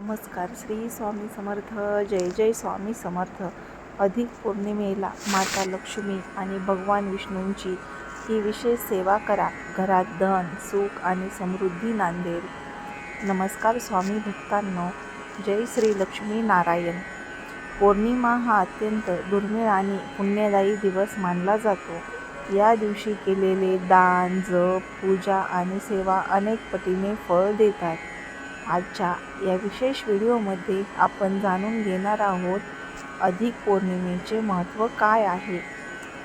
नमस्कार. श्री स्वामी समर्थ. जय जय स्वामी समर्थ. अधिक पौर्णिमेला माता लक्ष्मी आणि भगवान विष्णूंची ही विशेष सेवा करा. घरात धन, सुख आणि समृद्धी नांदेल. नमस्कार स्वामी भक्तांनो. जय श्री लक्ष्मी नारायण. पौर्णिमा हा अत्यंत दुर्मिळ आणि पुण्यदायी दिवस मानला जातो. या दिवशी केलेले दान, जप, पूजा आणि सेवा अनेक पटीने फळ देतात. आजच्या या विशेष व्हिडिओमध्ये आपण जाणून घेणार आहोत अधिक पौर्णिमेचे महत्त्व काय आहे,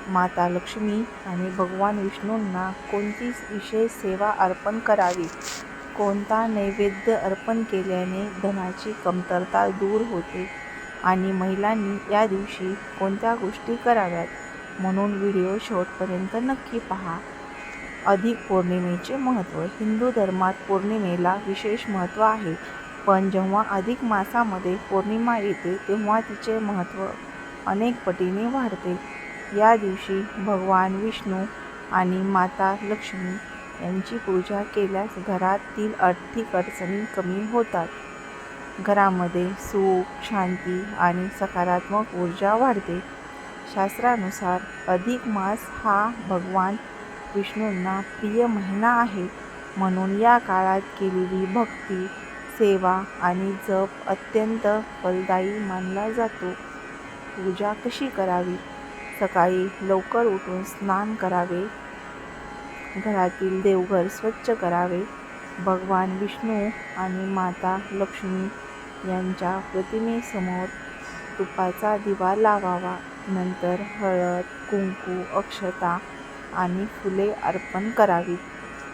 माता लक्ष्मी आणि भगवान विष्णूंना कोणती विशेष सेवा अर्पण करावी, कोणता नैवेद्य अर्पण केल्याने धनाची कमतरता दूर होते आणि महिलांनी या दिवशी कोणत्या गोष्टी कराव्यात. म्हणून व्हिडिओ शेवटपर्यंत नक्की पहा. अधिक पौर्णिमेचे महत्त्व. हिंदू धर्मात पौर्णिमेला विशेष महत्त्व आहे, पण जेव्हा अधिक मासामध्ये पौर्णिमा येते तेव्हा तिचे महत्त्व अनेक पटीने वाढते. या दिवशी भगवान विष्णू आणि माता लक्ष्मी यांची पूजा केल्यास घरातील आर्थिक अडचणी कमी होतात. घरामध्ये सुख, शांती आणि सकारात्मक ऊर्जा वाढते. शास्त्रानुसार अधिक मास हा भगवान विष्णूंना प्रिय महिना आहे, म्हणून या काळात केलेली भक्ती, सेवा आणि जप अत्यंत फलदायी मानला जातो. पूजा कशी करावी? सकाळी लवकर उठून स्नान करावे. घरातील देवघर स्वच्छ करावे. भगवान विष्णू आणि माता लक्ष्मी यांच्या प्रतिमेसमोर तुपाचा दिवा लावावा. नंतर हळद, कुंकू, अक्षता आणि फुले अर्पण करावीत.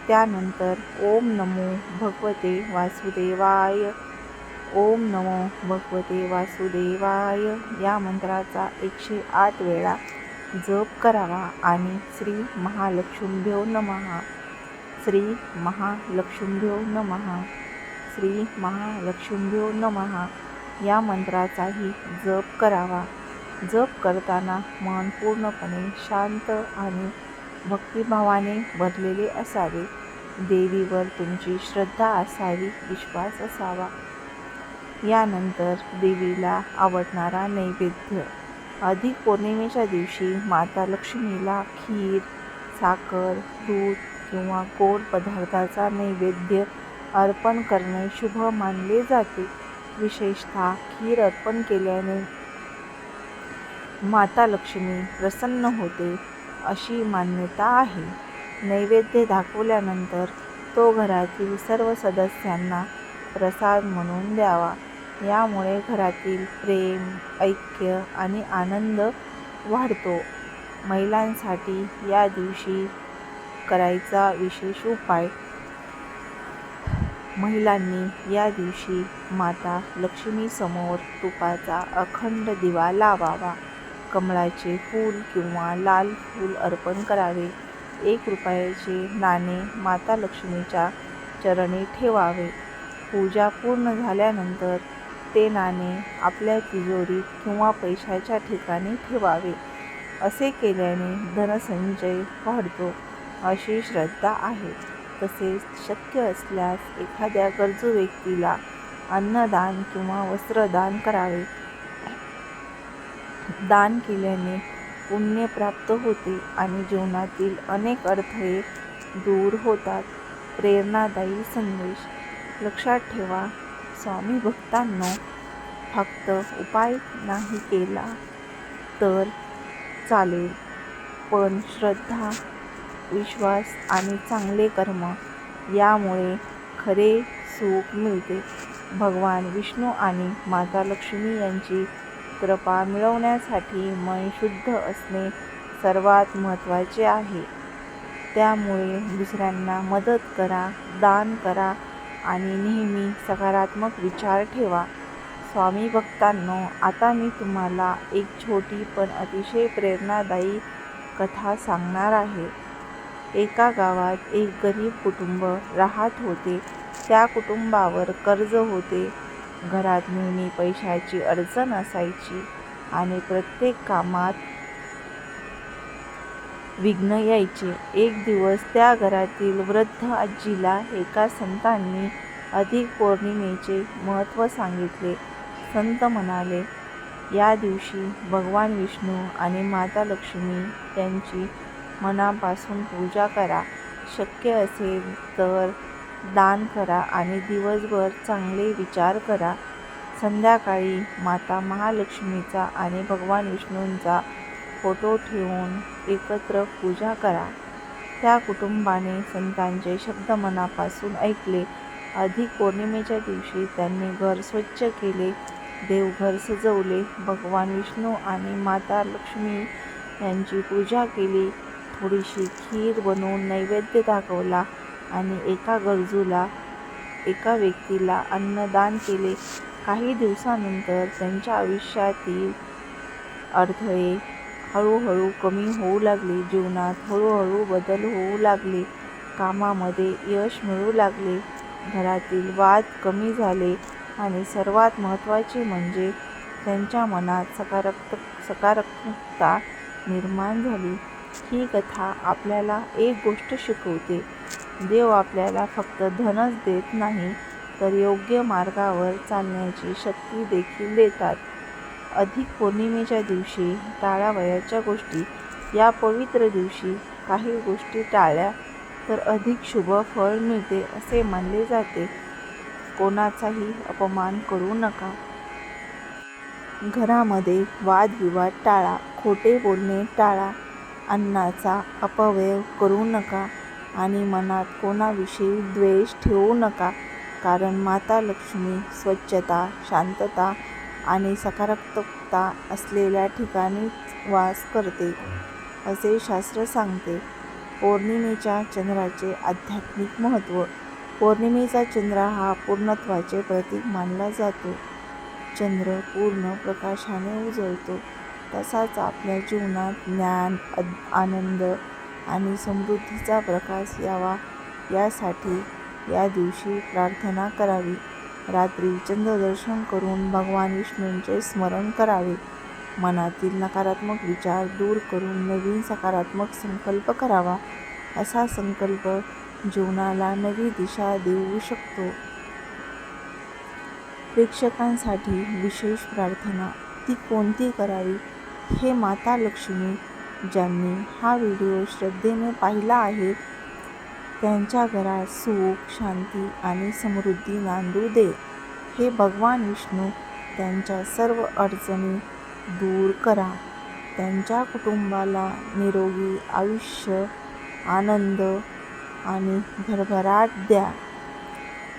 त्यानंतर ओम नमो भगवते वासुदेवाय, ओम नमो भगवते वासुदेवाय या मंत्राचा 108 वेळा जप करावा आणि श्री महालक्ष्मीभ्यो नमः, श्री महालक्ष्मीभ्यो नमः, श्री महालक्ष्मीभ्यो नमः या मंत्राचाही जप करावा. जप करताना मन पूर्णपणे शांत आणि भक्तिभावाने भरलेले असावे. देवीवर तुमची श्रद्धा असावी, विश्वास असावा. यानंतर देवीला आवडणारा नैवेद्य. अधिक पौर्णिमेच्या दिवशी माता लक्ष्मीला खीर, साखर, दूध किंवा गोड पदार्थाचा नैवेद्य अर्पण करणे शुभ मानले जाते. विशेषतः खीर अर्पण केल्याने माता लक्ष्मी प्रसन्न होते अशी मान्यता आहे. नैवेद्य दाखवल्यानंतर तो घरातील सर्व सदस्यांना प्रसाद म्हणून द्यावा. यामुळे घरातील प्रेम, ऐक्य आणि आनंद वाढतो. महिलांसाठी या दिवशी करायचा विशेष उपाय. महिलांनी या दिवशी माता लक्ष्मीसमोर तुपाचा अखंड दिवा लावावा. कमळाचे फूल किंवा लाल फूल अर्पण करावे. 1 रुपयाचे नाणे माता लक्ष्मीच्या चरणी ठेवावे. पूजा पूर्ण झाल्यानंतर ते नाणे आपल्या तिजोरीत किंवा पैशाच्या ठिकाणी ठेवावे. असे केल्याने धनसंचय वाढतो अशी श्रद्धा आहे. तसेच शक्य असल्यास एखाद्या गरजू व्यक्तीला अन्नदान किंवा वस्त्रदान करावे. दान केल्याने पुण्य प्राप्त होते आणि जीवनातील अनेक अडथळे दूर होतात. प्रेरणादायी संदेश. लक्षात ठेवा स्वामी भक्तांनो, फक्त उपाय नाही केला तर चालेल, पण श्रद्धा, विश्वास आणि चांगले कर्म यामुळे खरे सुख मिळते. भगवान विष्णू आणि माता लक्ष्मी यांची कृपा मिळवण्यासाठी मन शुद्ध असणे सर्वात महत्त्वाचे आहे. त्यामुळे दुसऱ्यांना मदत करा, दान करा आणि नेहमी सकारात्मक विचार ठेवा. स्वामी भक्तांनो, आता मी तुम्हाला एक छोटी पण अतिशय प्रेरणादायी कथा सांगणार आहे. एका गावात एक गरीब कुटुंब राहत होते. त्या कुटुंबावर कर्ज होते. घरात नेहमी पैशाची अडचण असायची आणि प्रत्येक कामात विघ्न यायचे. एक दिवस त्या घरातील वृद्ध आजीला एका संतांनी अधिक पौर्णिमेचे महत्त्व सांगितले. संत म्हणाले, या दिवशी भगवान विष्णू आणि माता लक्ष्मी यांची मनापासून पूजा करा. शक्य असेल तर दान करा आणि दिवसभर चांगले विचार करा. संध्याकाळी माता महालक्ष्मीचा आणि भगवान विष्णूंचा फोटो ठेवून एकत्र पूजा करा. त्या कुटुंबाने संतांचे शब्द मनापासून ऐकले. अधिक पौर्णिमेच्या दिवशी त्यांनी घर स्वच्छ केले, देवघर सजवले, भगवान विष्णू आणि माता लक्ष्मी यांची पूजा केली, थोडीशी खीर बनवून नैवेद्य दाखवला आणि एका व्यक्तीला अन्नदान केले. काही दिवसानंतर त्यांच्या आयुष्यातील अडथळे हळूहळू कमी होऊ लागले. जीवनात हळूहळू बदल होऊ लागले. कामामध्ये यश मिळू लागले. घरातील वाद कमी झाले आणि सर्वात महत्त्वाचे म्हणजे त्यांच्या मनात सकारात्मकता निर्माण झाली. ही कथा आपल्याला एक गोष्ट शिकवते. देव आपल्याला फक्त धनच देत नाही, तर योग्य मार्गावर चालण्याची शक्ती देखील देतात. अधिक पौर्णिमेच्या दिवशी टाळावयाच्या गोष्टी. या पवित्र दिवशी काही गोष्टी टाळल्या तर अधिक शुभ फळ मिळते असे मानले जाते. कोणाचाही अपमान करू नका. घरामध्ये वादविवाद टाळा. खोटे बोलणे टाळा. अन्नाचा अपव्यय करू नका आणि मनात कोणाविषयी द्वेष ठेवू नका. कारण माता लक्ष्मी स्वच्छता, शांतता आणि सकारात्मकता असलेल्या ठिकाणीच वास करते, असे शास्त्र सांगते. पौर्णिमेच्या चंद्राचे आध्यात्मिक महत्त्व. पौर्णिमेचा चंद्र हा पूर्णत्वाचे प्रतीक मानला जातो. चंद्र पूर्ण प्रकाशाने उजळतो, तसाच आपल्या जीवनात ज्ञान, आनंद आणि समृद्धीचा प्रकाश यावा यासाठी या दिवशी प्रार्थना करावी. रात्री चंद्रदर्शन करून भगवान विष्णूंचे स्मरण करावे. मनातील नकारात्मक विचार दूर करून नवीन सकारात्मक संकल्प करावा. असा संकल्प जीवनाला नवी दिशा देऊ शकतो. प्रेक्षकांसाठी विशेष प्रार्थना. ती कोणती करावी? हे माता लक्ष्मी ज्यांनी हा व्हिडिओ श्रद्धेने पाहिला आहे, त्यांच्या घरात सुख, शांती आणि समृद्धी नांदू दे. हे भगवान विष्णू त्यांच्या सर्व अडचणी दूर करा. त्यांच्या कुटुंबाला निरोगी आयुष्य, आनंद आणि भरभराट द्या.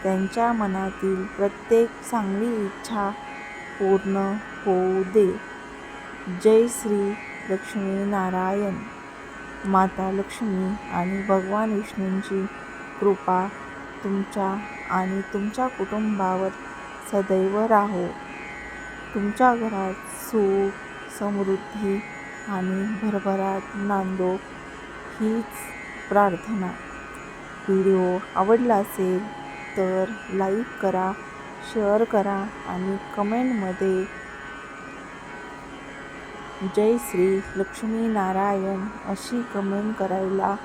त्यांच्या मनातील प्रत्येक चांगली इच्छा पूर्ण होऊ दे. जय श्री लक्ष्मीनारायण. माता लक्ष्मी आणि भगवान विष्णूंची कृपा तुमच्या आणि तुमच्या कुटुंबावर सदैव राहो. तुमच्या घरात सुख, समृद्धी आणि भरभराट नांदो हीच प्रार्थना. व्हिडिओ आवडला असेल तर लाईक करा, शेअर करा आणि कमेंटमध्ये जय श्री लक्ष्मीनारायण अशी कमेंट करायला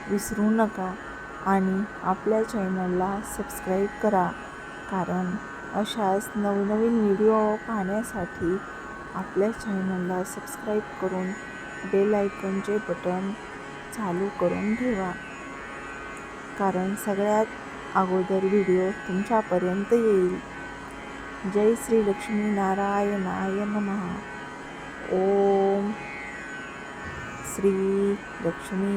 विसरू नका आणि आपल्या चॅनलला सबस्क्राईब करा. कारण अशाच नवनवीन व्हिडिओ पाहण्यासाठी आपल्या चॅनलला सबस्क्राईब करून बेल आयकॉनचे बटन चालू करून ठेवा. कारण सगळ्यात अगोदर व्हिडिओ तुमच्यापर्यंत येईल. जय श्री लक्ष्मीनारायणाय नमः. ओम श्री लक्ष्मीनारायणाय